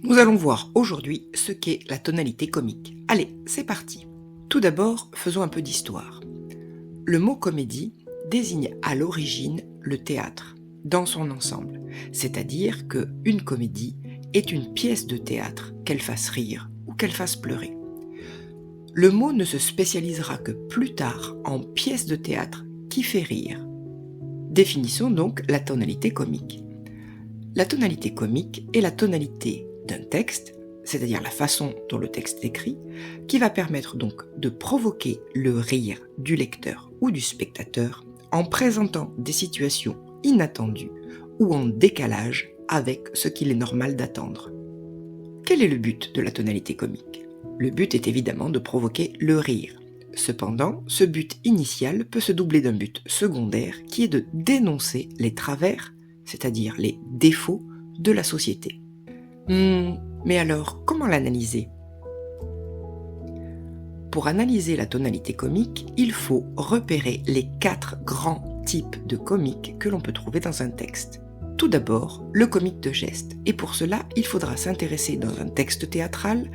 Nous allons voir aujourd'hui ce qu'est la tonalité comique. Allez, c'est parti. Tout d'abord, faisons un peu d'histoire. Le mot comédie désigne à l'origine le théâtre, dans son ensemble, c'est-à-dire qu'une comédie est une pièce de théâtre, qu'elle fasse rire ou qu'elle fasse pleurer. Le mot ne se spécialisera que plus tard en pièce de théâtre qui fait rire. Définissons donc la tonalité comique. La tonalité comique est la tonalité d'un texte, c'est-à-dire la façon dont le texte est écrit, qui va permettre donc de provoquer le rire du lecteur ou du spectateur en présentant des situations inattendues ou en décalage avec ce qu'il est normal d'attendre. Quel est le but de la tonalité comique ? Le but est évidemment de provoquer le rire. Cependant, ce but initial peut se doubler d'un but secondaire qui est de dénoncer les travers, c'est-à-dire les défauts de la société. Mais alors, comment l'analyser ? Pour analyser la tonalité comique, il faut repérer les 4 grands types de comique que l'on peut trouver dans un texte. Tout d'abord, le comique de geste. Et pour cela, il faudra s'intéresser dans un texte théâtral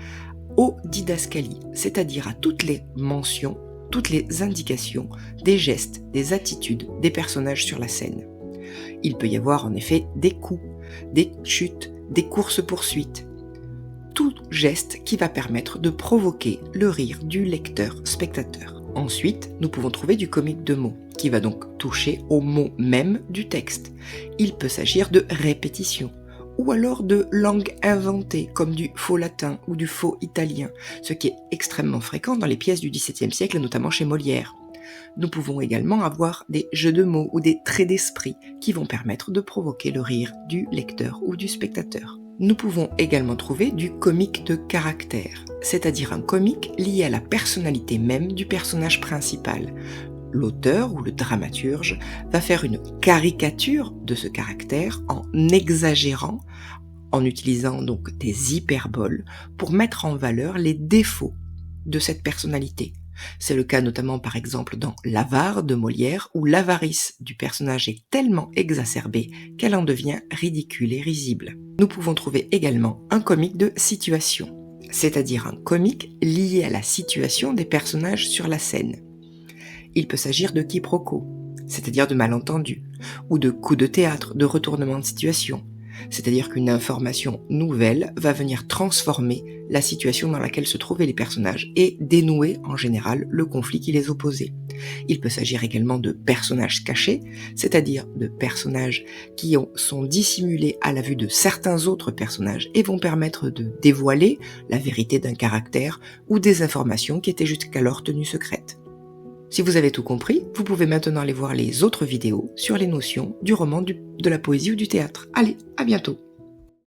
aux didascalies, c'est-à-dire à toutes les mentions, toutes les indications des gestes, des attitudes des personnages sur la scène. Il peut y avoir en effet des coups, des chutes, des courses-poursuites. Tout geste qui va permettre de provoquer le rire du lecteur-spectateur. Ensuite, nous pouvons trouver du comique de mots, qui va donc toucher aux mots même du texte. Il peut s'agir de répétition, ou alors de langue inventée, comme du faux latin ou du faux italien, ce qui est extrêmement fréquent dans les pièces du XVIIe siècle, notamment chez Molière. Nous pouvons également avoir des jeux de mots ou des traits d'esprit qui vont permettre de provoquer le rire du lecteur ou du spectateur. Nous pouvons également trouver du comique de caractère, c'est-à-dire un comique lié à la personnalité même du personnage principal. L'auteur ou le dramaturge va faire une caricature de ce caractère en exagérant, en utilisant donc des hyperboles pour mettre en valeur les défauts de cette personnalité. C'est le cas notamment par exemple dans L'Avare de Molière où l'avarice du personnage est tellement exacerbée qu'elle en devient ridicule et risible. Nous pouvons trouver également un comique de situation, c'est-à-dire un comique lié à la situation des personnages sur la scène. Il peut s'agir de quiproquos, c'est-à-dire de malentendus, ou de coups de théâtre, de retournement de situation, c'est-à-dire qu'une information nouvelle va venir transformer la situation dans laquelle se trouvaient les personnages et dénouer en général le conflit qui les opposait. Il peut s'agir également de personnages cachés, c'est-à-dire de personnages qui sont dissimulés à la vue de certains autres personnages et vont permettre de dévoiler la vérité d'un caractère ou des informations qui étaient jusqu'alors tenues secrètes. Si vous avez tout compris, vous pouvez maintenant aller voir les autres vidéos sur les notions du roman, de la poésie ou du théâtre. Allez, à bientôt!